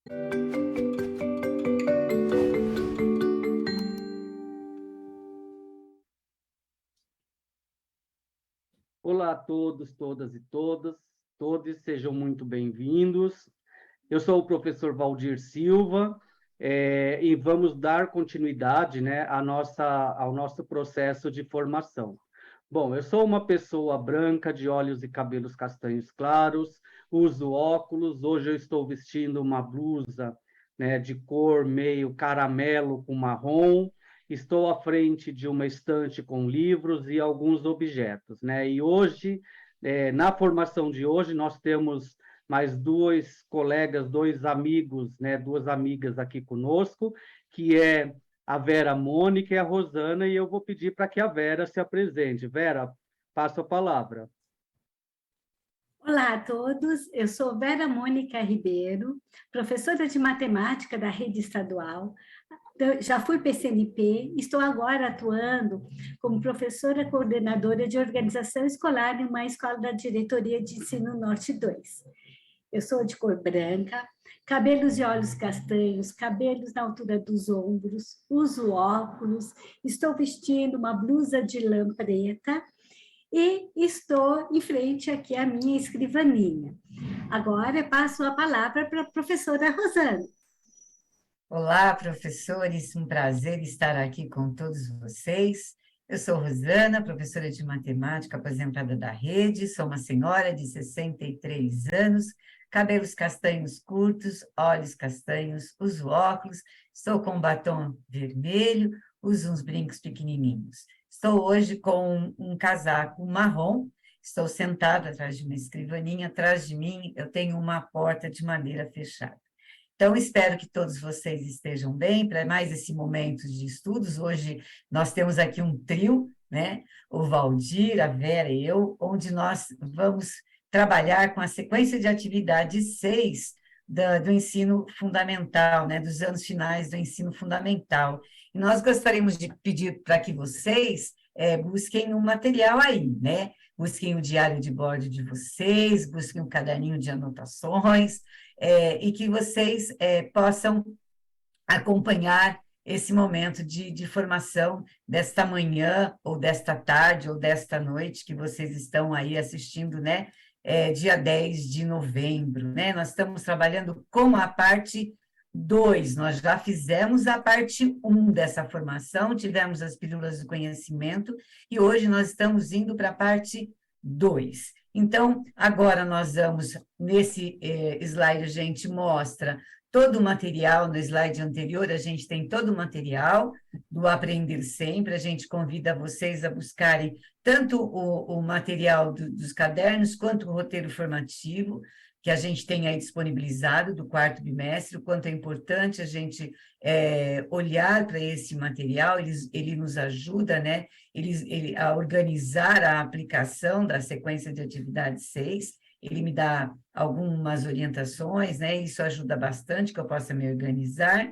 Olá a todos, todas e todos sejam muito bem-vindos. Eu sou o professor Valdir Silva, e vamos dar continuidade, né, ao nosso processo de formação. Bom, eu sou uma pessoa branca, de olhos e cabelos castanhos claros, uso óculos, hoje eu estou vestindo uma blusa, né, de cor meio caramelo com marrom, estou à frente de uma estante com livros e alguns objetos, né, e hoje, na formação de hoje, nós temos mais dois colegas, dois amigos, né, duas amigas aqui conosco, que é a Vera Mônica e a Rosana, e eu vou pedir para que a Vera se apresente. Vera, passo a palavra. Olá a todos, eu sou Vera Mônica Ribeiro, professora de matemática da rede estadual, já fui PCNP, estou agora atuando como professora coordenadora de organização escolar em uma escola da Diretoria de Ensino Norte 2. Eu sou de cor branca, cabelos e olhos castanhos, cabelos na altura dos ombros, uso óculos, estou vestindo uma blusa de lã preta e estou em frente aqui à minha escrivaninha. Agora passo a palavra para a professora Rosana. Olá, professores, um prazer estar aqui com todos vocês. Eu sou Rosana, professora de matemática aposentada da rede, sou uma senhora de 63 anos, cabelos castanhos curtos, olhos castanhos, uso óculos, estou com batom vermelho, uso uns brincos pequenininhos. Estou hoje com um casaco marrom, estou sentada atrás de uma escrivaninha, atrás de mim eu tenho uma porta de madeira fechada. Então, espero que todos vocês estejam bem para mais esse momento de estudos. Hoje nós temos aqui um trio, né? O Valdir, a Vera e eu, onde nós vamos trabalhar com a sequência de atividade 6 do ensino fundamental, né? Dos anos finais do ensino fundamental. E nós gostaríamos de pedir para que vocês busquem um material aí, né? Busquem o diário de bordo de vocês, busquem um caderninho de anotações, e que vocês possam acompanhar esse momento de formação desta manhã, ou desta tarde, ou desta noite, que vocês estão aí assistindo, né? Dia 10 de novembro, né? Nós estamos trabalhando com a parte 2, nós já fizemos a parte 1 dessa formação, tivemos as pílulas do conhecimento, e hoje nós estamos indo para a parte 2. Então, agora nós vamos, nesse slide a gente mostra todo o material, no slide anterior a gente tem todo o material do Aprender Sempre, a gente convida vocês a buscarem tanto o material dos cadernos, quanto o roteiro formativo, que a gente tem aí disponibilizado do 4º bimestre, o quanto é importante a gente olhar para esse material, ele nos ajuda, né, a organizar a aplicação da sequência de atividade 6, ele me dá algumas orientações, né, isso ajuda bastante que eu possa me organizar.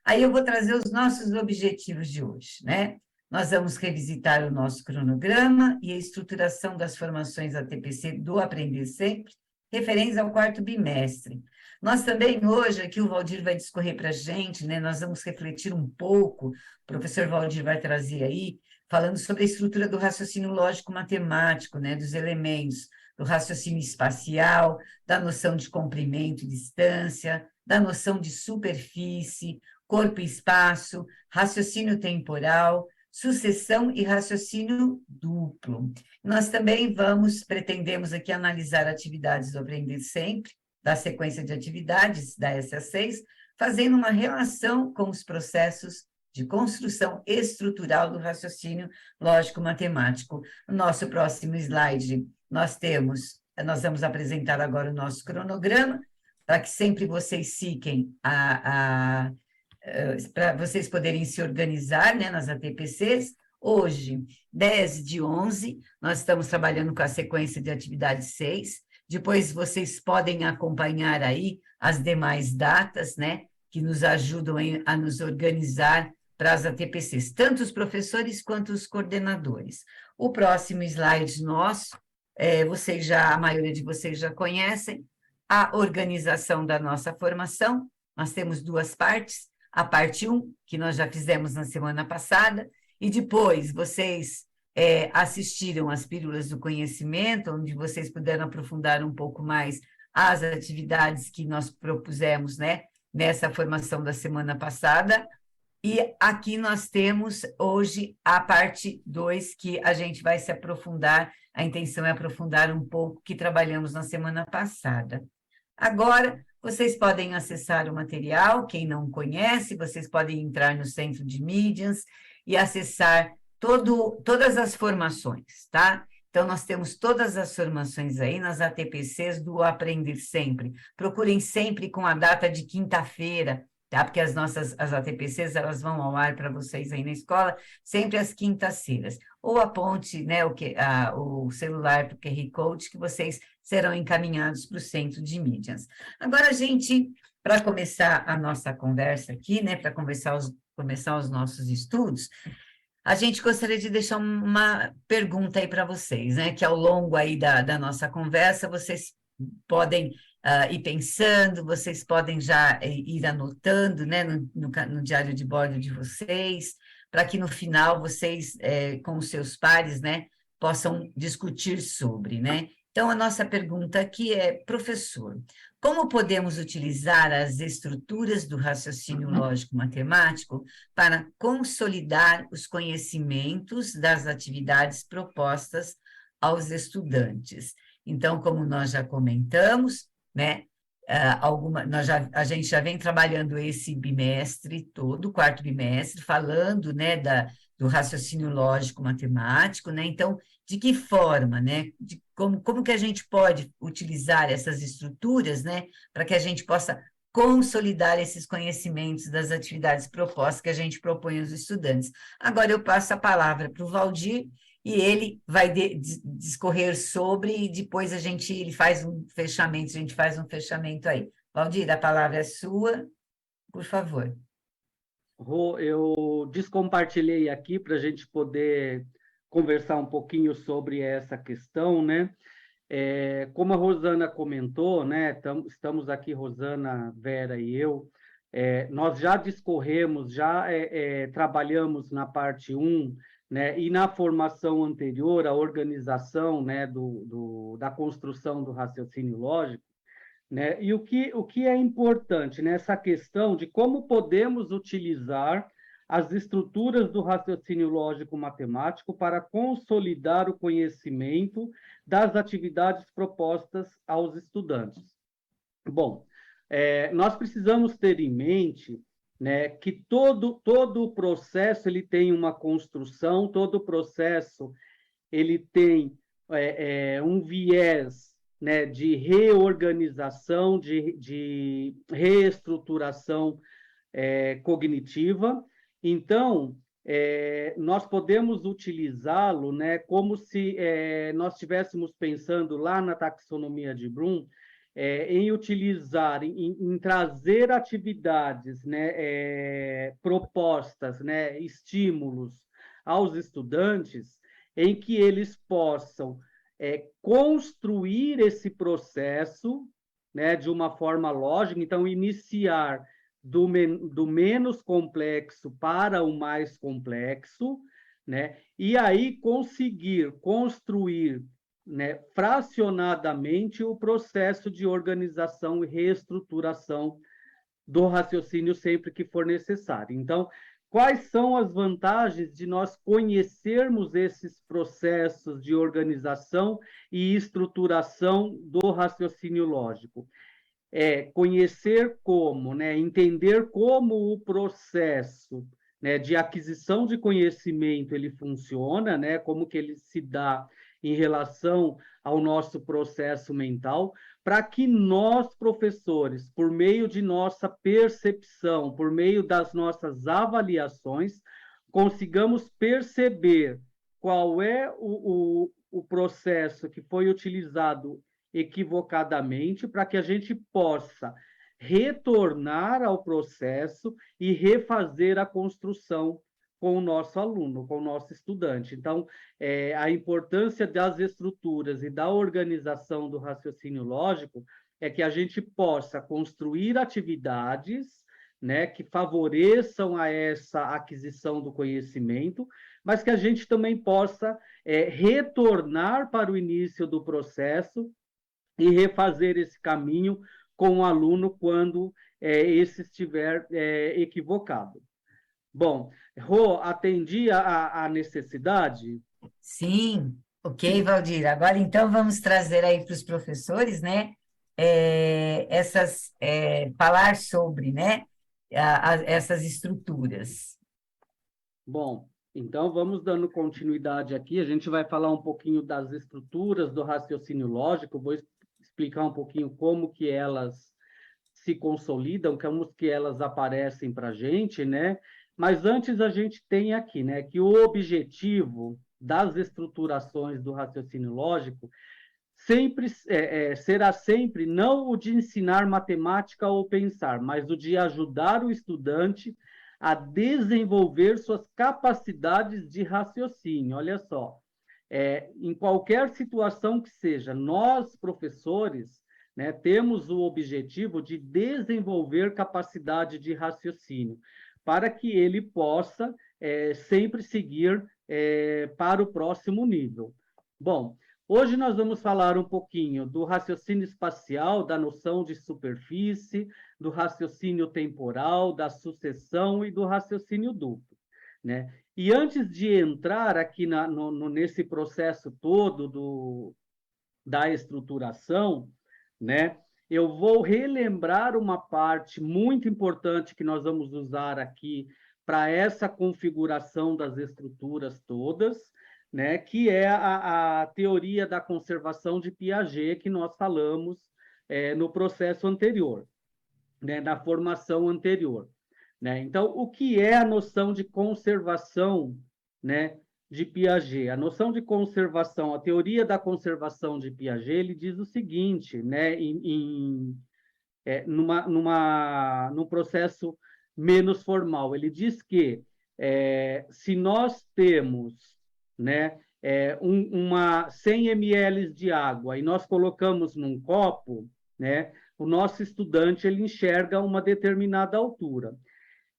Aí eu vou trazer os nossos objetivos de hoje, né? Nós vamos revisitar o nosso cronograma e a estruturação das formações ATPC do Aprender Sempre, referentes ao 4º bimestre. Nós também, hoje, aqui o Valdir vai discorrer para a gente, né, nós vamos refletir um pouco, o professor Valdir vai trazer aí, falando sobre a estrutura do raciocínio lógico-matemático, né, dos elementos, do raciocínio espacial, da noção de comprimento e distância, da noção de superfície, corpo e espaço, raciocínio temporal, sucessão e raciocínio duplo. Nós também pretendemos aqui analisar atividades do Aprender Sempre, da sequência de atividades da SA6, fazendo uma relação com os processos de construção estrutural do raciocínio lógico-matemático. No nosso próximo slide, nós vamos apresentar agora o nosso cronograma, para que sempre vocês fiquem para vocês poderem se organizar, né, nas ATPCs. Hoje, 10 de 11, nós estamos trabalhando com a sequência de atividade 6, depois vocês podem acompanhar aí as demais datas, né, que nos ajudam a nos organizar para as ATPCs, tanto os professores quanto os coordenadores. O próximo slide nosso, a maioria de vocês já conhecem, a organização da nossa formação. nós temos duas partes, a parte 1, que nós já fizemos na semana passada, e depois vocês assistiram às Pílulas do Conhecimento, onde vocês puderam aprofundar um pouco mais as atividades que nós propusemos, né, nessa formação da semana passada. E aqui nós temos hoje a parte 2, que a gente vai se aprofundar, a intenção é aprofundar um pouco que trabalhamos na semana passada. Agora, vocês podem acessar o material, quem não conhece, vocês podem entrar no Centro de Mídias e acessar todas as formações, tá? Então, nós temos todas as formações aí nas ATPCs do Aprender Sempre. Procurem sempre com a data de quinta-feira, tá? Porque as ATPCs, elas vão ao ar para vocês aí na escola, sempre às quintas-feiras. Ou aponte, né, o celular para o QR Code, que vocês serão encaminhados para o Centro de Mídias. Agora, para começar a nossa conversa aqui, né, para começar os nossos estudos, a gente gostaria de deixar uma pergunta aí para vocês, né, que ao longo aí da nossa conversa, vocês podem ir pensando, vocês podem já ir anotando, né, no diário de bordo de vocês, para que no final vocês, com os seus pares, né, possam discutir sobre, né? Então, a nossa pergunta aqui é, professor, como podemos utilizar as estruturas do raciocínio lógico-matemático para consolidar os conhecimentos das atividades propostas aos estudantes? Então, como nós já comentamos, né, a gente já vem trabalhando esse bimestre todo, quarto bimestre, falando, né, do raciocínio lógico-matemático, né? Então, de que forma, né? Como que a gente pode utilizar essas estruturas, né, para que a gente possa consolidar esses conhecimentos das atividades propostas que a gente propõe aos estudantes. Agora eu passo a palavra para o Valdir, e ele vai discorrer sobre, e depois ele faz um fechamento, a gente faz um fechamento aí. Valdir, a palavra é sua, por favor. Rô, eu descompartilhei aqui para a gente poder conversar um pouquinho sobre essa questão, né? Como a Rosana comentou, né? Estamos aqui, Rosana, Vera e eu, nós já discorremos, já trabalhamos na parte 1, né, e na formação anterior, a organização, né, da construção do raciocínio lógico, né, e o que é importante nessa questão de como podemos utilizar as estruturas do raciocínio lógico-matemático para consolidar o conhecimento das atividades propostas aos estudantes. Bom, nós precisamos ter em mente, né, que todo o processo ele tem uma construção, todo o processo ele tem um viés, né, de reorganização, de reestruturação cognitiva. Então, nós podemos utilizá-lo, né, como se nós estivéssemos pensando lá na taxonomia de Bloom, em utilizar, em trazer atividades, né, propostas, né, estímulos aos estudantes, em que eles possam construir esse processo, né, de uma forma lógica, então iniciar do menos complexo para o mais complexo, né, e aí conseguir construir, né, fracionadamente o processo de organização e reestruturação do raciocínio sempre que for necessário. Então, quais são as vantagens de nós conhecermos esses processos de organização e estruturação do raciocínio lógico? Conhecer como, né, entender como o processo, né, de aquisição de conhecimento ele funciona, né, como que ele se dá em relação ao nosso processo mental, para que nós, professores, por meio de nossa percepção, por meio das nossas avaliações, consigamos perceber qual é o processo que foi utilizado equivocadamente, para que a gente possa retornar ao processo e refazer a construção com o nosso aluno, com o nosso estudante. Então, a importância das estruturas e da organização do raciocínio lógico é que a gente possa construir atividades, né, que favoreçam a essa aquisição do conhecimento, mas que a gente também possa retornar para o início do processo e refazer esse caminho com o aluno quando esse estiver equivocado. Bom, Rô, atendi a necessidade? Sim, ok, Valdir. Agora, então, vamos trazer aí para os professores, né, falar sobre, né, essas estruturas. Bom, então vamos dando continuidade aqui. A gente vai falar um pouquinho das estruturas do raciocínio lógico, vou explicar um pouquinho como que elas se consolidam, como que elas aparecem para a gente, né? Mas antes a gente tem aqui, né, que o objetivo das estruturações do raciocínio lógico sempre será sempre não o de ensinar matemática ou pensar, mas o de ajudar o estudante a desenvolver suas capacidades de raciocínio. Olha só, em qualquer situação que seja, nós, professores, né, temos o objetivo de desenvolver capacidade de raciocínio, para que ele possa sempre seguir para o próximo nível. Bom, hoje nós vamos falar um pouquinho do raciocínio espacial, da noção de superfície, do raciocínio temporal, da sucessão e do raciocínio duplo, né? E antes de entrar aqui nesse processo todo da estruturação, né, eu vou relembrar uma parte muito importante que nós vamos usar aqui para essa configuração das estruturas todas, né, que é a teoria da conservação de Piaget, que nós falamos no processo anterior, né, na formação anterior. Né? Então, o que é a noção de conservação, né, de Piaget? A noção de conservação, a teoria da conservação de Piaget, ele diz o seguinte, né, num processo menos formal. Ele diz que se nós temos, né, 100 ml de água e nós colocamos num copo, né, o nosso estudante ele enxerga uma determinada altura.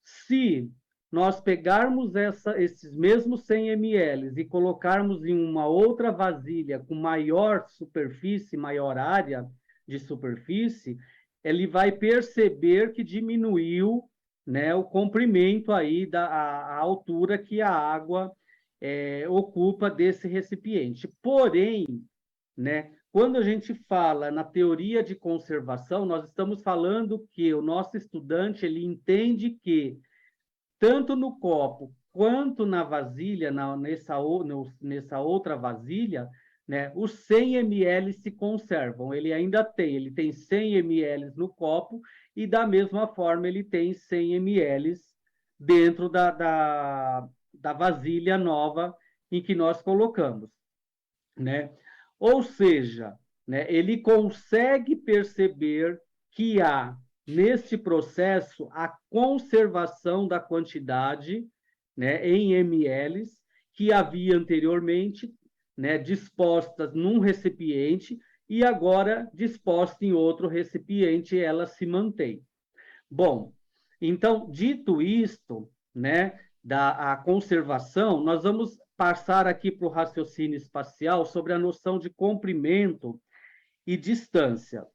Se nós pegarmos esses mesmos 100 ml e colocarmos em uma outra vasilha com maior superfície, maior área de superfície, ele vai perceber que diminuiu, né, o comprimento aí a altura que a água ocupa desse recipiente. Porém, né, quando a gente fala na teoria de conservação, nós estamos falando que o nosso estudante ele entende que tanto no copo quanto na vasilha, nessa outra vasilha, né, os 100 ml se conservam. Ele tem 100 ml no copo e, da mesma forma, ele tem 100 ml dentro da vasilha nova em que nós colocamos, né? Ou seja, né, ele consegue perceber que há, neste processo, a conservação da quantidade, né, em ml, que havia anteriormente, né, dispostas num recipiente e agora disposta em outro recipiente, ela se mantém. Bom, então, dito isto, né, da conservação, nós vamos passar aqui para o raciocínio espacial sobre a noção de comprimento e distância.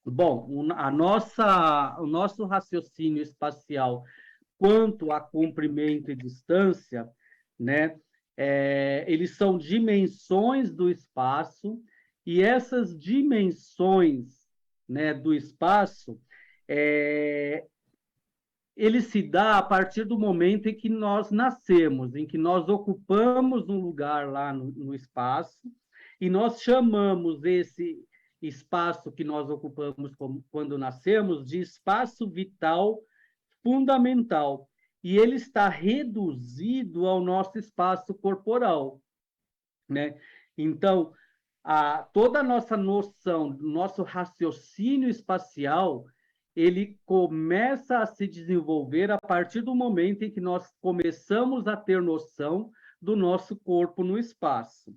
Bom, o nosso raciocínio espacial quanto a comprimento e distância, né, eles são dimensões do espaço, e essas dimensões, né, do espaço, ele se dá a partir do momento em que nós nascemos, em que nós ocupamos um lugar lá no espaço, e nós chamamos esse espaço que nós ocupamos quando nascemos de espaço vital fundamental, e ele está reduzido ao nosso espaço corporal, né? Então, toda a nossa noção, nosso raciocínio espacial, ele começa a se desenvolver a partir do momento em que nós começamos a ter noção do nosso corpo no espaço.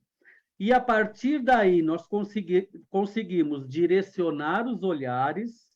E, a partir daí, nós conseguimos direcionar os olhares,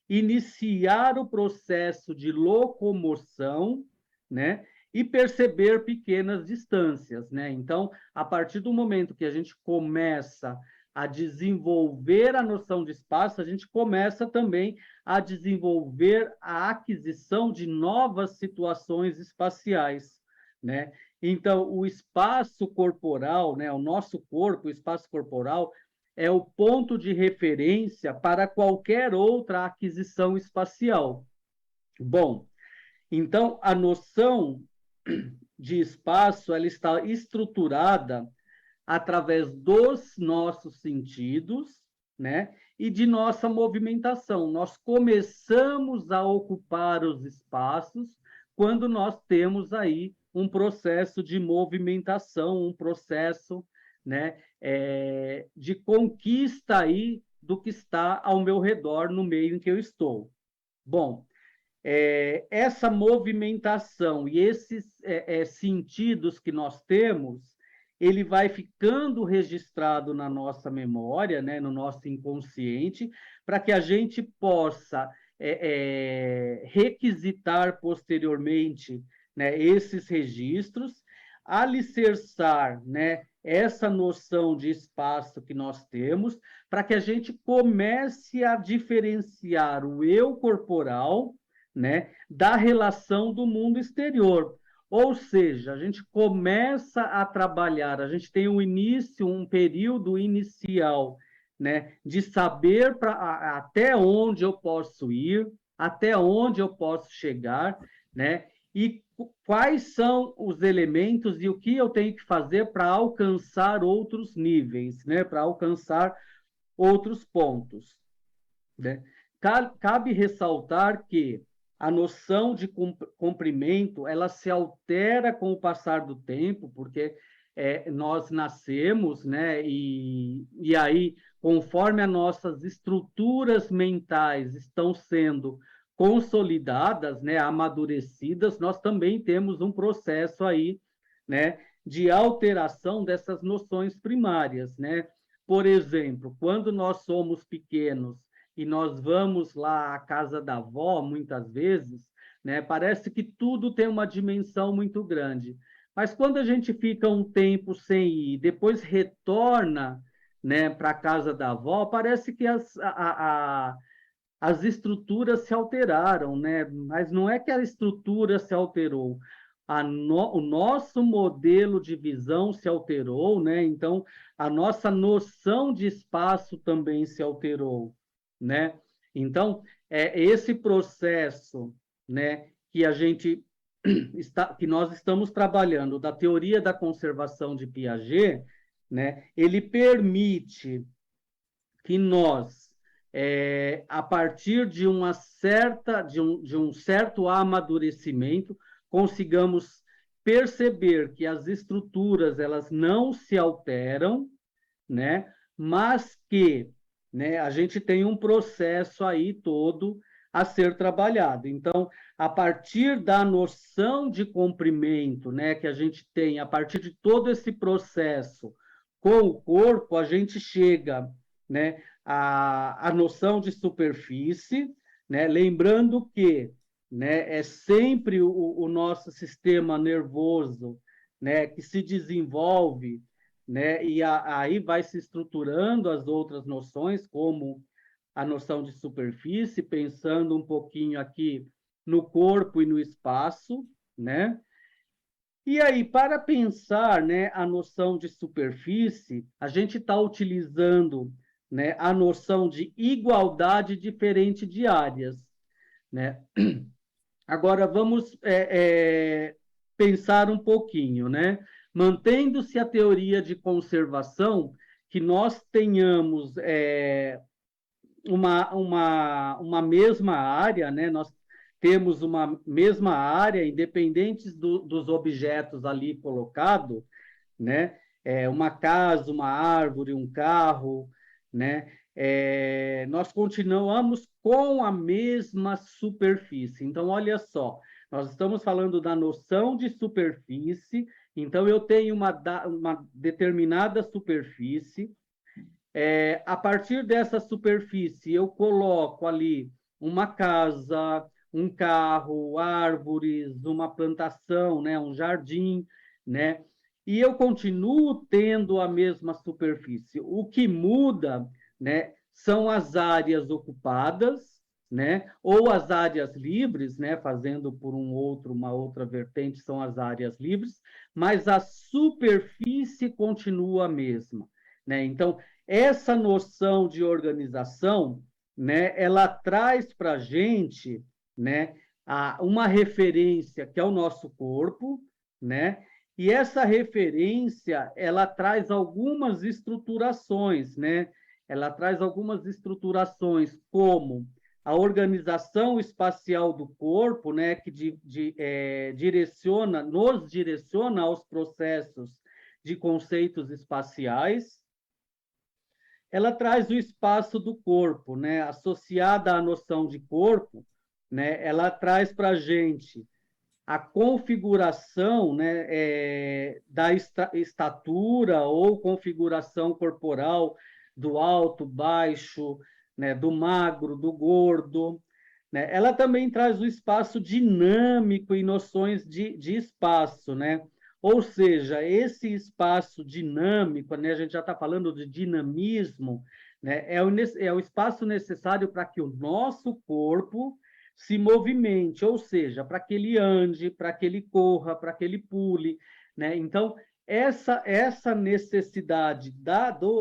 iniciar o processo de locomoção, né? E perceber pequenas distâncias, né? Então, a partir do momento que a gente começa a desenvolver a noção de espaço, a gente começa também a desenvolver a aquisição de novas situações espaciais, né? Então, o espaço corporal, né, o nosso corpo, o espaço corporal, é o ponto de referência para qualquer outra aquisição espacial. Bom, então, a noção de espaço, ela está estruturada através dos nossos sentidos, né? E de nossa movimentação. Nós começamos a ocupar os espaços quando nós temos aí um processo de movimentação, um processo, né, de conquista aí do que está ao meu redor, no meio em que eu estou. Bom, essa movimentação e esses sentidos que nós temos, ele vai ficando registrado na nossa memória, né, no nosso inconsciente, para que a gente possa requisitar posteriormente, né, esses registros, alicerçar, né, essa noção de espaço que nós temos, para que a gente comece a diferenciar o eu corporal, né, da relação do mundo exterior. Ou seja, a gente começa a trabalhar, a gente tem um início, um período inicial, né, de saber até onde eu posso ir, até onde eu posso chegar, né, e quais são os elementos e o que eu tenho que fazer para alcançar outros níveis, né, para alcançar outros pontos, né? Cabe ressaltar que a noção de comprimento, ela se altera com o passar do tempo, porque nós nascemos, né? E aí, conforme as nossas estruturas mentais estão sendo consolidadas, né, amadurecidas, nós também temos um processo aí, né, de alteração dessas noções primárias, né? Por exemplo, quando nós somos pequenos e nós vamos lá à casa da avó, muitas vezes, né, parece que tudo tem uma dimensão muito grande. Mas quando a gente fica um tempo sem ir, depois retorna, né, para a casa da avó, parece que as estruturas se alteraram, né? Mas não é que a estrutura se alterou, o nosso modelo de visão se alterou, né? Então, a nossa noção de espaço também se alterou, né? Então, esse processo, né, que a gente que nós estamos trabalhando da teoria da conservação de Piaget, né, ele permite que nós, a partir de um certo amadurecimento, consigamos perceber que as estruturas elas não se alteram, né? Mas que, né, a gente tem um processo aí todo a ser trabalhado. Então, a partir da noção de comprimento, né, que a gente tem, a partir de todo esse processo com o corpo, a gente chega, né, a noção de superfície, né, lembrando que, né, é sempre o nosso sistema nervoso, né, que se desenvolve, né, e aí vai se estruturando as outras noções, como a noção de superfície, pensando um pouquinho aqui no corpo e no espaço, né? E aí, para pensar, né, a noção de superfície, a gente está utilizando, né, a noção de igualdade diferente de áreas, né? Agora, vamos pensar um pouquinho, né? Mantendo-se a teoria de conservação, que nós tenhamos uma mesma área, né? Nós temos uma mesma área, independentes dos objetos ali colocados, né? Uma casa, uma árvore, um carro, né? Nós continuamos com a mesma superfície. Então, olha só, nós estamos falando da noção de superfície Então, eu tenho uma determinada superfície, a partir dessa superfície, eu coloco ali uma casa, um carro, árvores, uma plantação, né, um jardim, né? E eu continuo tendo a mesma superfície. O que muda, né, são as áreas ocupadas, né, ou as áreas livres, né, fazendo por uma outra vertente, são as áreas livres, mas a superfície continua a mesma, né? Então, essa noção de organização, né, ela traz para a gente, né, uma referência que é o nosso corpo, né, e essa referência ela traz algumas estruturações, né, ela traz algumas estruturações como a organização espacial do corpo, né, que nos direciona aos processos de conceitos espaciais. Ela traz o espaço do corpo, né? Associada à noção de corpo, né? Ela traz para a gente a configuração, né, da estatura ou configuração corporal do alto, baixo, né, do magro, do gordo. Né? Ela também traz o espaço dinâmico e noções de espaço, né? Ou seja, esse espaço dinâmico, né, a gente já está falando de dinamismo, né, é o espaço necessário para que o nosso corpo se movimente, ou seja, para que ele ande, para que ele corra, para que ele pule, né? Então, essa necessidade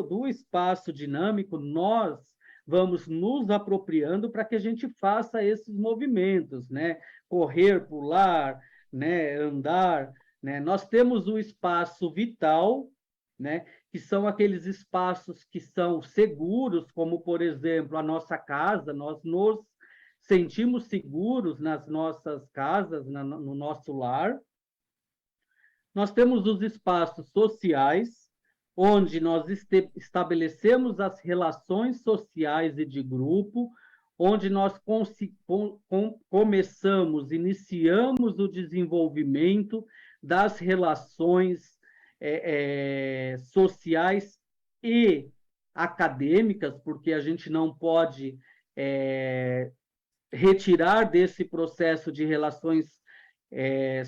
do espaço dinâmico, nós vamos nos apropriando para que a gente faça esses movimentos, né? Correr, pular, né? Andar, né? Nós temos o espaço vital, né? Que são aqueles espaços que são seguros, como, por exemplo, a nossa casa, nós nos sentimos seguros nas nossas casas, no nosso lar. Nós temos os espaços sociais, onde nós estabelecemos as relações sociais e de grupo, onde nós iniciamos o desenvolvimento das relações sociais e acadêmicas, porque a gente não pode retirar desse processo de relações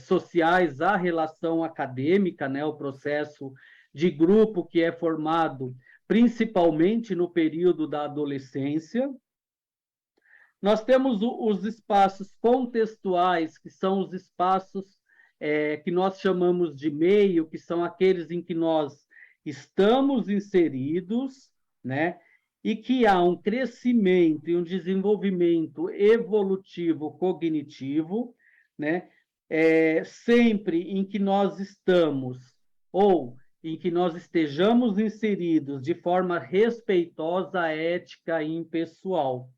sociais a relação acadêmica, né, o processo de grupo que é formado principalmente no período da adolescência. Nós temos os espaços contextuais, que são os espaços que nós chamamos de meio, que são aqueles em que nós estamos inseridos, né? E que há um crescimento e um desenvolvimento evolutivo cognitivo, né? Sempre em que nós estamos, ou em que nós estejamos inseridos de forma respeitosa, ética e impessoal,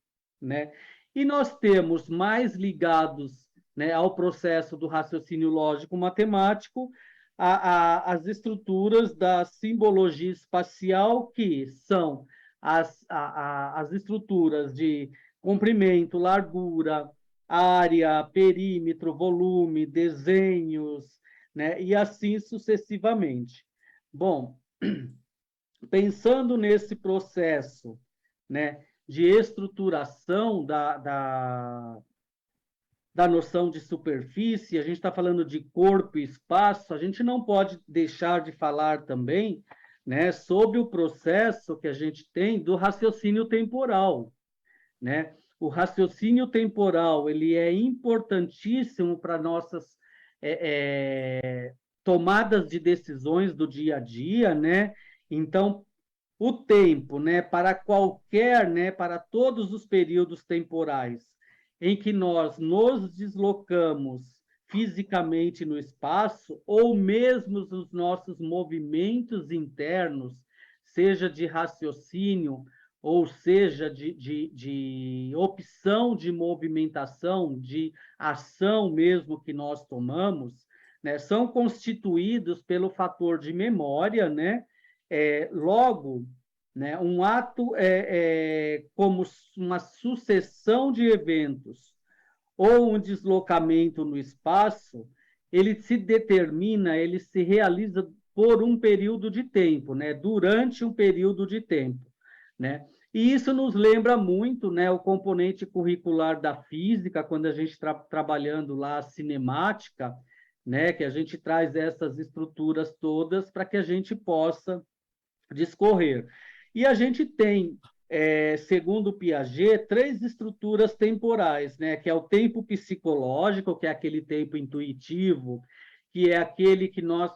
né? E nós temos mais ligados, né, ao processo do raciocínio lógico-matemático, as estruturas da simbologia espacial, que são as estruturas de comprimento, largura, área, perímetro, volume, desenhos, né? E assim sucessivamente. Bom, pensando nesse processo, né, de estruturação da noção de superfície, a gente está falando de corpo e espaço, a gente não pode deixar de falar também, né, sobre o processo que a gente tem do raciocínio temporal, né? O raciocínio temporal ele é importantíssimo para nossas tomadas de decisões do dia a dia, né? Então, o tempo, né, para todos os períodos temporais em que nós nos deslocamos fisicamente no espaço, ou mesmo os nossos movimentos internos, seja de raciocínio, ou seja, de opção de movimentação, de ação mesmo que nós tomamos, né, são constituídos pelo fator de memória, né? Logo, né, um ato como uma sucessão de eventos ou um deslocamento no espaço, ele se determina, ele se realiza por um período de tempo, né? Durante um período de tempo, né? E isso nos lembra muito, né, o componente curricular da física, quando a gente está trabalhando lá a cinemática, né, que a gente traz essas estruturas todas para que a gente possa discorrer. E a gente tem, segundo Piaget, 3 estruturas temporais, né, que é o tempo psicológico, que é aquele tempo intuitivo, que é aquele que nós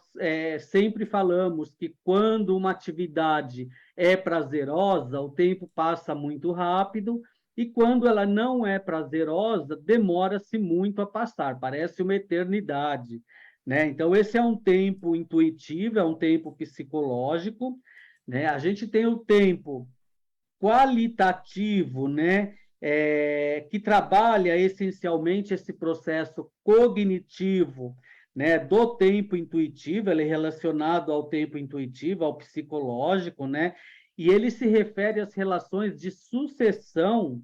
sempre falamos que quando uma atividade é prazerosa, o tempo passa muito rápido, e quando ela não é prazerosa, demora-se muito a passar, parece uma eternidade, né? Então, esse é um tempo intuitivo, é um tempo psicológico, né? A gente tem o tempo qualitativo, né? Que trabalha essencialmente esse processo cognitivo, né? Do tempo intuitivo, ele é relacionado ao tempo intuitivo, ao psicológico, né? E ele se refere às relações de sucessão,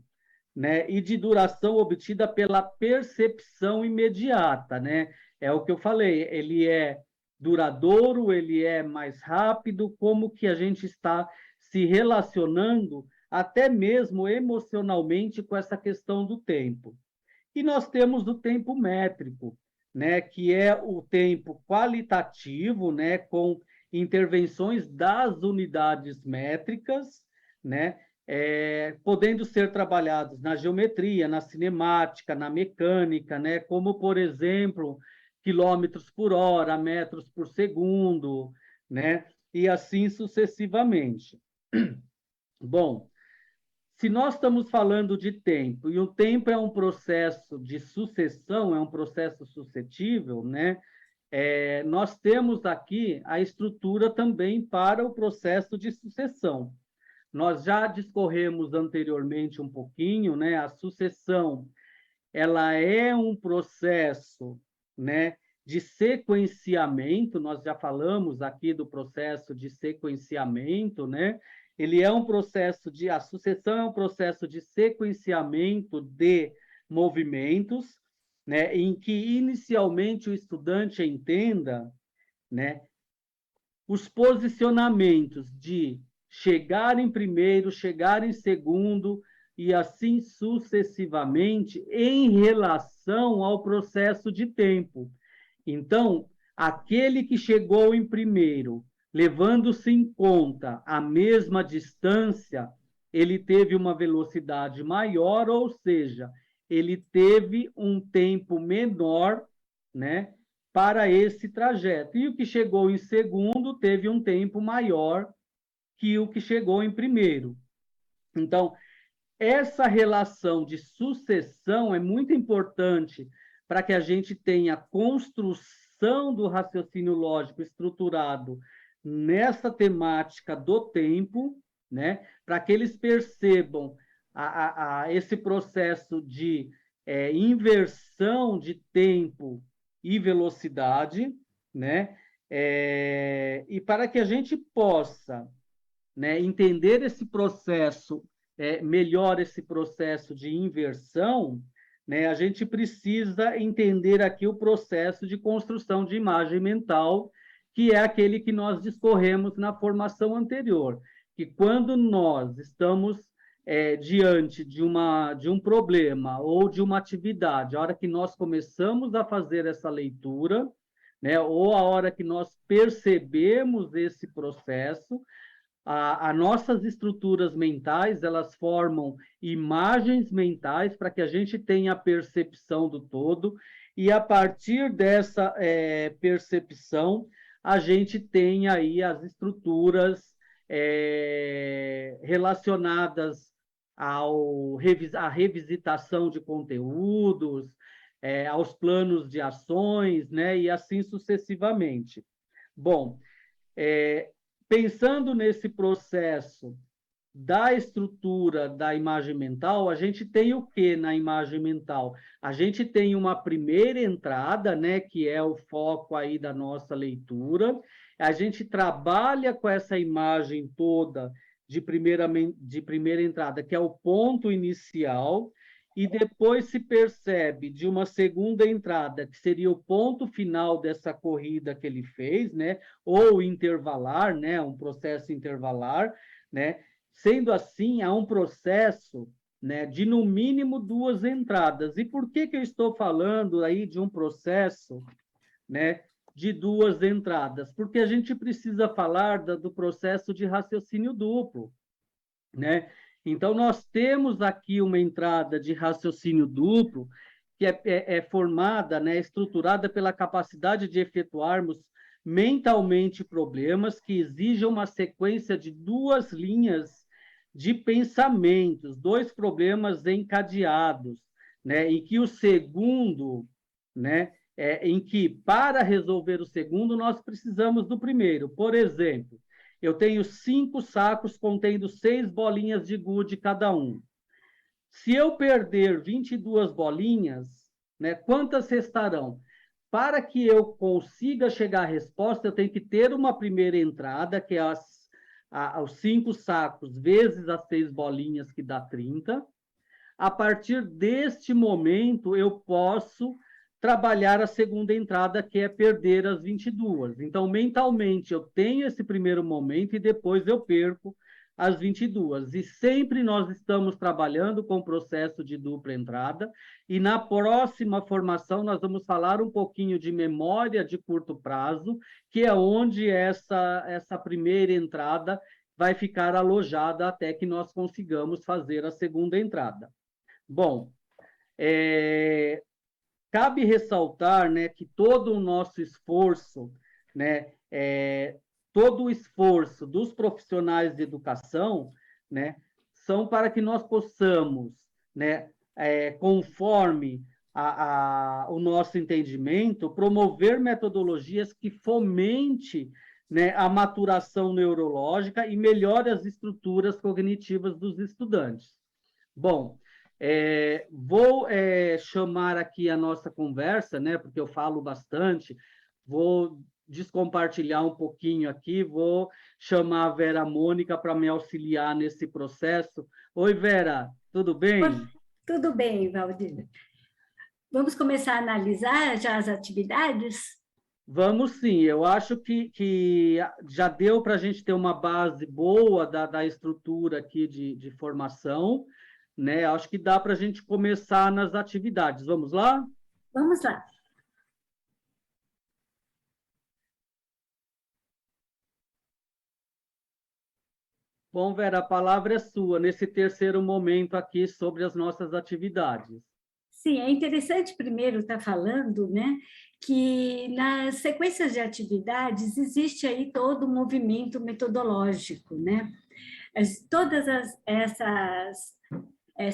né, e de duração obtida pela percepção imediata, né? É o que eu falei, ele é duradouro, ele é mais rápido, como que a gente está se relacionando até mesmo emocionalmente com essa questão do tempo. E nós temos o tempo métrico, né, que é o tempo qualitativo, né, com intervenções das unidades métricas, né, podendo ser trabalhados na geometria, na cinemática, na mecânica, né, como, por exemplo, quilômetros por hora, metros por segundo, né, e assim sucessivamente. Bom, se nós estamos falando de tempo, e o tempo é um processo de sucessão, é um processo suscetível, né? Nós temos aqui a estrutura também para o processo de sucessão. Nós já discorremos anteriormente um pouquinho, né? A sucessão, ela é um processo, né, de sequenciamento, nós já falamos aqui do processo de sequenciamento, né? Ele é um processo de, a sucessão é um processo de sequenciamento de movimentos, né, em que inicialmente o estudante entenda, né, os posicionamentos de chegar em primeiro, chegar em segundo, e assim sucessivamente, em relação ao processo de tempo. Então, aquele que chegou em primeiro, levando-se em conta a mesma distância, ele teve uma velocidade maior, ou seja, ele teve um tempo menor, né, para esse trajeto. E o que chegou em segundo teve um tempo maior que o que chegou em primeiro. Então, essa relação de sucessão é muito importante para que a gente tenha construção do raciocínio lógico estruturado nessa temática do tempo, né? Para que eles percebam esse processo de inversão de tempo e velocidade, né? E para que a gente possa, né, entender esse processo, melhor esse processo de inversão, né, a gente precisa entender aqui o processo de construção de imagem mental, que é aquele que nós discorremos na formação anterior, que quando nós estamos diante de um problema ou de uma atividade, a hora que nós começamos a fazer essa leitura, né, ou a hora que nós percebemos esse processo, as nossas estruturas mentais, elas formam imagens mentais para que a gente tenha a percepção do todo, e a partir dessa percepção, a gente tem aí as estruturas relacionadas à revisitação de conteúdos, aos planos de ações, né, e assim sucessivamente. Bom, pensando nesse processo da estrutura da imagem mental, a gente tem o que na imagem mental? A gente tem uma primeira entrada, né, que é o foco aí da nossa leitura. A gente trabalha com essa imagem toda de primeira entrada, que é o ponto inicial, e depois se percebe de uma segunda entrada, que seria o ponto final dessa corrida que ele fez, né? Ou intervalar, né? Um processo intervalar, né? Sendo assim, há um processo, né, de no mínimo 2 entradas. E por que eu estou falando aí de um processo, né, de 2 entradas? Porque a gente precisa falar do processo de raciocínio duplo, né? Então, nós temos aqui uma entrada de raciocínio duplo que é formada, né, estruturada pela capacidade de efetuarmos mentalmente problemas que exijam uma sequência de 2 linhas de pensamentos, 2 problemas encadeados, né, em que o segundo, né, em que para resolver o segundo nós precisamos do primeiro. Por exemplo, eu tenho 5 sacos contendo 6 bolinhas de gude cada um. Se eu perder 22 bolinhas, né, quantas restarão? Para que eu consiga chegar à resposta, eu tenho que ter uma primeira entrada, que é os 5 sacos vezes as 6 bolinhas, que dá 30. A partir deste momento, eu posso trabalhar a segunda entrada, que é perder as 22. Então, mentalmente, eu tenho esse primeiro momento e depois eu perco as 22. E sempre nós estamos trabalhando com o processo de dupla entrada. E na próxima formação, nós vamos falar um pouquinho de memória de curto prazo, que é onde essa primeira entrada vai ficar alojada até que nós consigamos fazer a segunda entrada. Bom, cabe ressaltar, né, que todo o nosso esforço, né, todo o esforço dos profissionais de educação, né, são para que nós possamos, né, conforme o nosso entendimento, promover metodologias que fomente, né, a maturação neurológica e melhore as estruturas cognitivas dos estudantes. Bom, vou chamar aqui a nossa conversa, né, porque eu falo bastante, vou descompartilhar um pouquinho aqui, vou chamar a Vera Mônica para me auxiliar nesse processo. Oi, Vera, tudo bem? Tudo bem, Valdir. Vamos começar a analisar já as atividades? Vamos sim, eu acho que já deu para a gente ter uma base boa da estrutura aqui de formação, né? Acho que dá para a gente começar nas atividades. Vamos lá? Vamos lá. Bom, Vera, a palavra é sua nesse terceiro momento aqui sobre as nossas atividades. Sim, é interessante primeiro estar falando, né, que nas sequências de atividades existe aí todo um movimento metodológico, né? Todas essas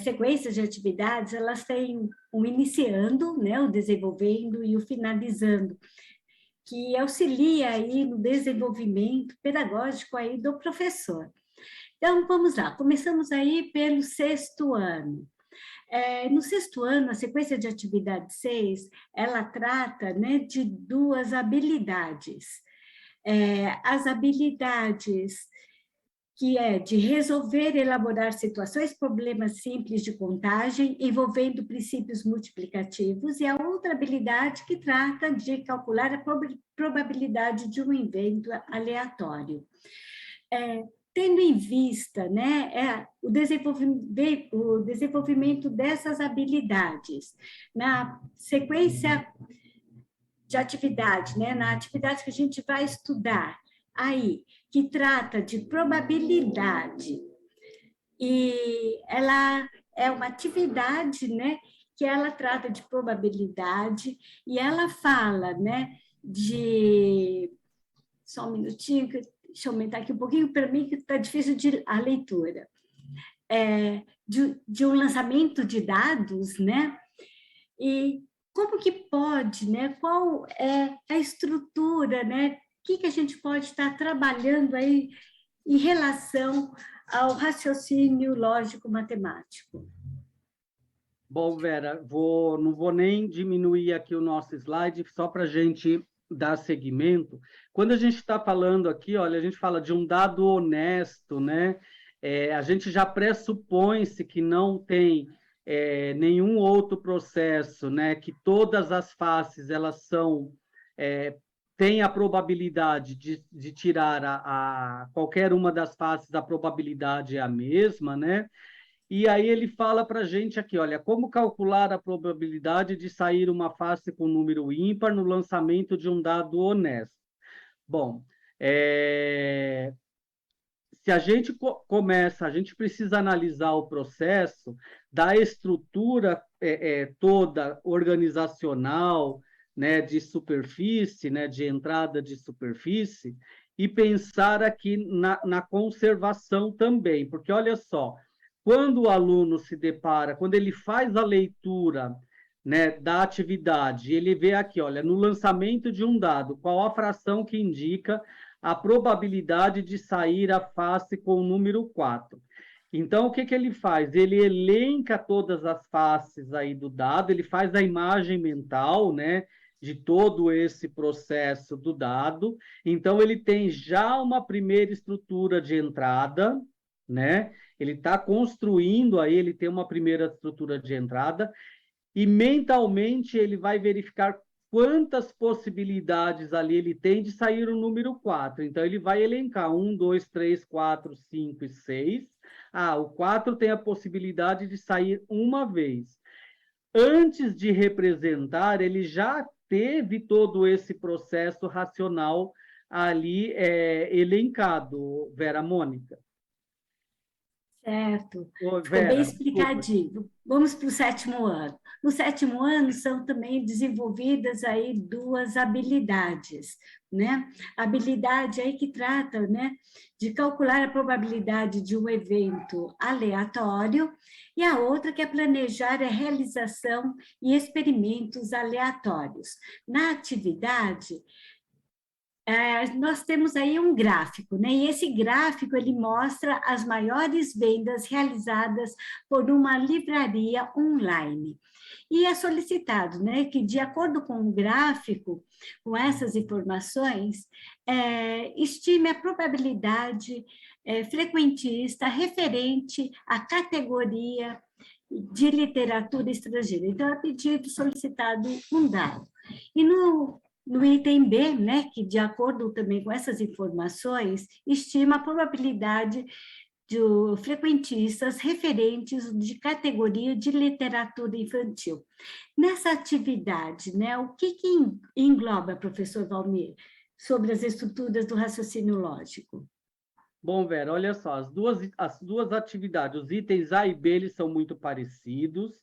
sequências de atividades, elas têm um iniciando, né, o desenvolvendo e o finalizando, que auxilia aí no desenvolvimento pedagógico aí do professor. Então, vamos lá, começamos aí pelo 6º ano. No 6º ano, a sequência de atividade 6, ela trata, né, de 2 habilidades. As habilidades que é de resolver e elaborar situações, problemas simples de contagem, envolvendo princípios multiplicativos, e a outra habilidade que trata de calcular a probabilidade de um evento aleatório. Tendo em vista, né, o desenvolvimento dessas habilidades, na sequência de atividade, né, na atividade que a gente vai estudar aí, que trata de probabilidade, e ela é uma atividade, né, que ela trata de probabilidade, e ela fala, né, de... Só um minutinho, deixa eu aumentar aqui um pouquinho, para mim que está difícil a leitura. De um lançamento de dados, né, e como que pode, né, qual é a estrutura, né, o que a gente pode estar trabalhando aí em relação ao raciocínio lógico-matemático? Bom, Vera, não vou nem diminuir aqui o nosso slide, só para a gente dar seguimento. Quando a gente está falando aqui, olha, a gente fala de um dado honesto, né? A gente já pressupõe-se que não tem nenhum outro processo, né, que todas as faces elas têm a probabilidade de tirar qualquer uma das faces, a probabilidade é a mesma, né? E aí ele fala para a gente aqui, olha, como calcular a probabilidade de sair uma face com número ímpar no lançamento de um dado honesto. Bom, se a gente começa, a gente precisa analisar o processo da estrutura toda organizacional, né, de superfície, né, de entrada de superfície, e pensar aqui na conservação também, porque olha só, quando o aluno se depara, quando ele faz a leitura, né, da atividade, ele vê aqui, olha, no lançamento de um dado, qual a fração que indica a probabilidade de sair a face com o número 4. Então, o que ele faz? Ele elenca todas as faces aí do dado, ele faz a imagem mental, né, de todo esse processo do dado. Então, ele tem já uma primeira estrutura de entrada, né? Ele está construindo aí, ele tem uma primeira estrutura de entrada, e mentalmente ele vai verificar quantas possibilidades ali ele tem de sair o número 4. Então, ele vai elencar 1, 2, 3, 4, 5 e 6. O 4 tem a possibilidade de sair uma vez. Antes de representar, ele já teve todo esse processo racional ali elencado, Vera Mônica. Certo, Ô, ficou bem Vera, desculpa. explicadinho. Vamos para o 7º ano. No 7º ano são também desenvolvidas aí 2 habilidades, né? A habilidade aí que trata, né, de calcular a probabilidade de um evento aleatório e a outra que é planejar a realização e experimentos aleatórios. Na atividade, nós temos aí um gráfico, né? E esse gráfico ele mostra as maiores vendas realizadas por uma livraria online. E é solicitado, né, que de acordo com o gráfico, com essas informações, estime a probabilidade frequentista referente à categoria de literatura estrangeira. Então, é pedido solicitado um dado. E no item B, né, que de acordo também com essas informações, estima a probabilidade de frequentistas referentes de categoria de literatura infantil. Nessa atividade, né, o que engloba, professor Valmir, sobre as estruturas do raciocínio lógico? Bom, Vera, olha só, as duas atividades, os itens A e B, eles são muito parecidos,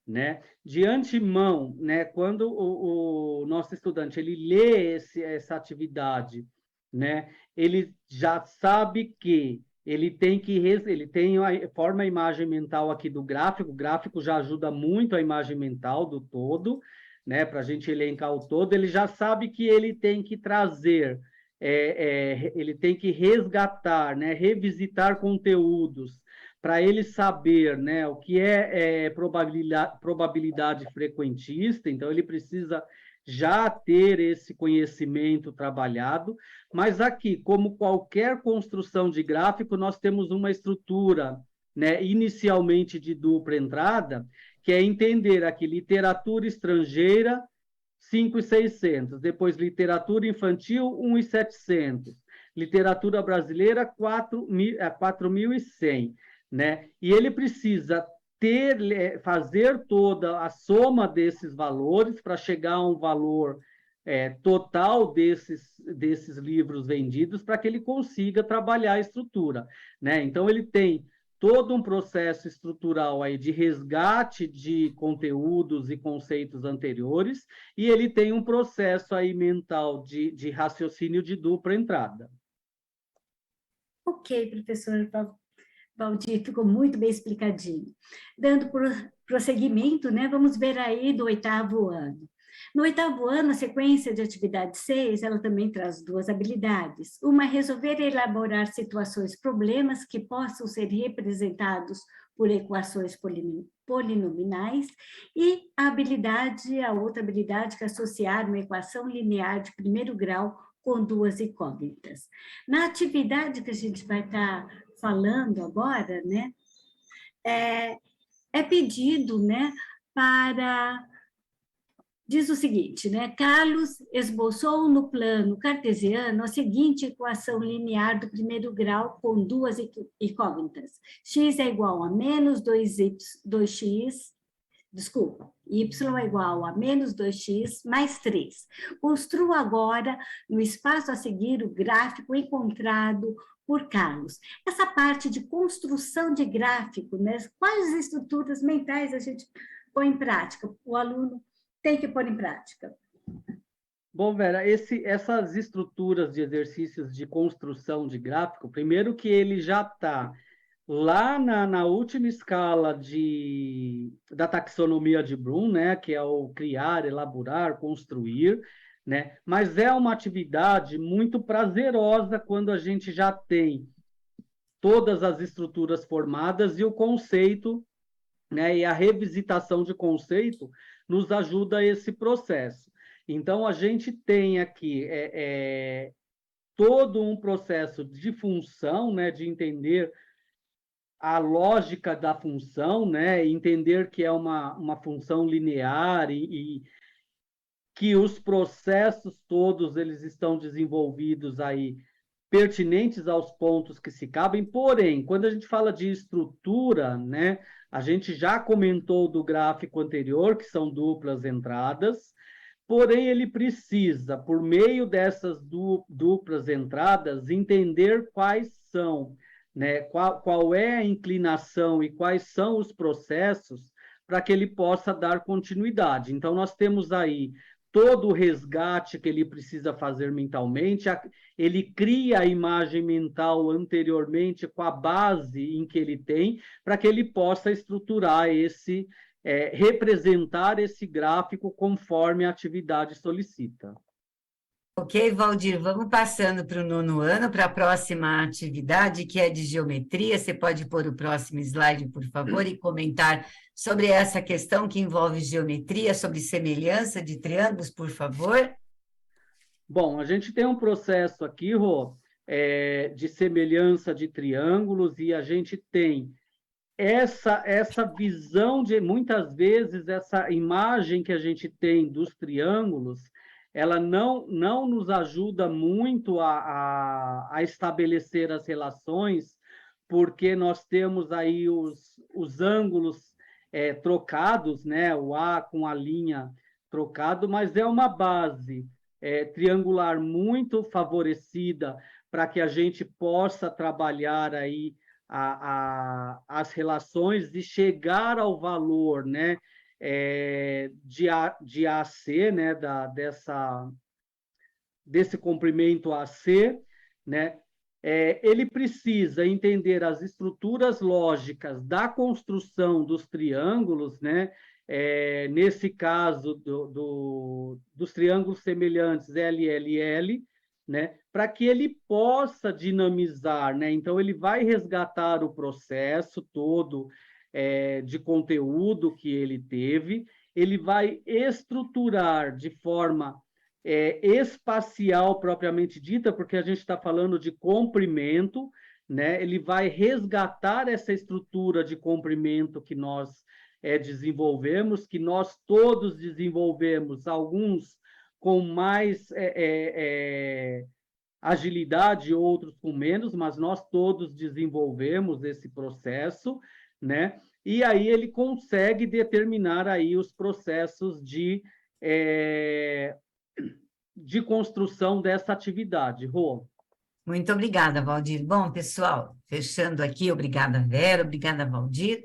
né? De antemão, né, quando o nosso estudante ele lê essa atividade, né, ele já sabe que ele forma a imagem mental aqui do gráfico, o gráfico já ajuda muito a imagem mental do todo, né, para a gente elencar o todo, ele já sabe que ele tem que trazer, ele tem que resgatar, né, revisitar conteúdos, para ele saber, né, o que é probabilidade frequentista, então ele precisa já ter esse conhecimento trabalhado, mas aqui, como qualquer construção de gráfico, nós temos uma estrutura, né, inicialmente de dupla entrada, que é entender aqui literatura estrangeira, 5.600, depois literatura infantil, 1.700, literatura brasileira, 4.100, né? E ele precisa fazer toda a soma desses valores para chegar a um valor total desses livros vendidos para que ele consiga trabalhar a estrutura, né? Então, ele tem todo um processo estrutural aí de resgate de conteúdos e conceitos anteriores, e ele tem um processo aí mental de raciocínio de dupla entrada. Ok, professor Valdir, ficou muito bem explicadinho. Dando prosseguimento, né, vamos ver aí do 8º ano. No 8º ano, a sequência de atividade 6, ela também traz 2 habilidades. Uma é resolver e elaborar situações, problemas que possam ser representados por equações polinomiais, e a outra habilidade que é associar uma equação linear de primeiro grau com 2 incógnitas. Na atividade que a gente vai estar falando agora, né, é pedido, né, para... Diz o seguinte, né? Carlos esboçou no plano cartesiano a seguinte equação linear do primeiro grau com duas incógnitas. X é igual a menos 2x, desculpa, y é igual a menos 2x mais 3. Construa agora, no espaço a seguir, o gráfico encontrado por Carlos. Essa parte de construção de gráfico, né? Quais estruturas mentais a gente põe em prática? O aluno tem que pôr em prática. Bom, Vera, essas estruturas de exercícios de construção de gráfico, primeiro que ele já está lá na última escala da taxonomia de Bloom, né, que é o criar, elaborar, construir, né, mas é uma atividade muito prazerosa quando a gente já tem todas as estruturas formadas e o conceito, né, e a revisitação de conceito nos ajuda a esse processo. Então, a gente tem aqui todo um processo de função, né, de entender a lógica da função, né, entender que é uma função linear e que os processos todos eles estão desenvolvidos aí pertinentes aos pontos que se cabem, porém, quando a gente fala de estrutura, né, a gente já comentou do gráfico anterior, que são duplas entradas, porém ele precisa, por meio dessas duplas entradas, entender quais são, né, qual é a inclinação e quais são os processos para que ele possa dar continuidade. Então, nós temos aí todo o resgate que ele precisa fazer mentalmente, ele cria a imagem mental anteriormente com a base em que ele tem, para que ele possa estruturar representar esse gráfico conforme a atividade solicita. Ok, Valdir, vamos passando para o 9º ano, para a próxima atividade, que é de geometria. Você pode pôr o próximo slide, por favor, e comentar sobre essa questão que envolve geometria, sobre semelhança de triângulos, por favor. Bom, a gente tem um processo aqui, Rô, de semelhança de triângulos, e a gente tem essa visão de, muitas vezes, essa imagem que a gente tem dos triângulos, ela não nos ajuda muito a estabelecer as relações, porque nós temos aí os ângulos trocados, né? O A com a linha trocado, mas é uma base triangular muito favorecida para que a gente possa trabalhar aí as relações e chegar ao valor, né, de AC, né, desse comprimento AC, né, ele precisa entender as estruturas lógicas da construção dos triângulos, né, nesse caso dos triângulos semelhantes LLL, né, para que ele possa dinamizar, né? Então, ele vai resgatar o processo todo de conteúdo que ele teve, ele vai estruturar de forma espacial propriamente dita, porque a gente está falando de comprimento, né? Ele vai resgatar essa estrutura de comprimento que nós desenvolvemos, que nós todos desenvolvemos, alguns com mais agilidade, outros com menos, mas nós todos desenvolvemos esse processo, né? E aí ele consegue determinar aí os processos de construção dessa atividade. Rô. Muito obrigada, Valdir. Bom, pessoal, fechando aqui, obrigada, Vera, obrigada, Valdir.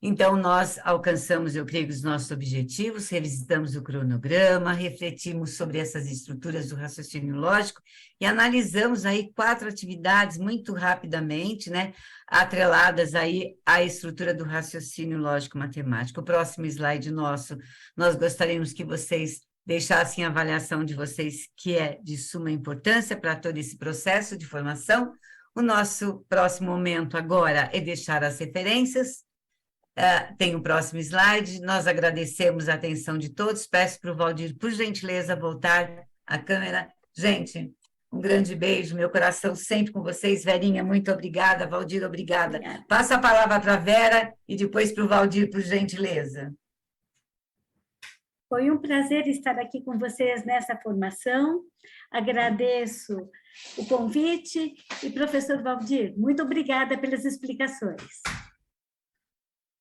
Então, nós alcançamos, eu creio, os nossos objetivos, revisitamos o cronograma, refletimos sobre essas estruturas do raciocínio lógico e analisamos aí 4 atividades muito rapidamente, né, atreladas aí à estrutura do raciocínio lógico matemático. O próximo slide nosso, nós gostaríamos que vocês deixassem a avaliação de vocês, que é de suma importância para todo esse processo de formação. O nosso próximo momento agora é deixar as referências. Tem o próximo slide. Nós agradecemos a atenção de todos. Peço para o Valdir, por gentileza, voltar a câmera. Gente, Um grande beijo, meu coração sempre com vocês. Verinha, muito obrigada. Valdir, obrigada. Passa a palavra para a Vera e depois para o Valdir, por gentileza. Foi um prazer estar aqui com vocês nessa formação. Agradeço o convite e, professor Valdir, muito obrigada pelas explicações.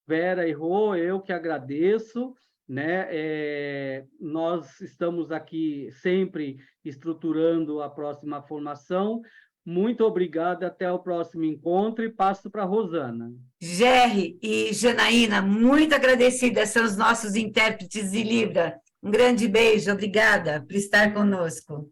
Vera e Rô, eu que agradeço, né? Nós estamos aqui sempre estruturando a próxima formação. Muito obrigado, até o próximo encontro e passo para a Rosana. Gerry e Janaína, muito agradecida, são os nossos intérpretes de Libra. Um grande beijo, obrigada por estar conosco.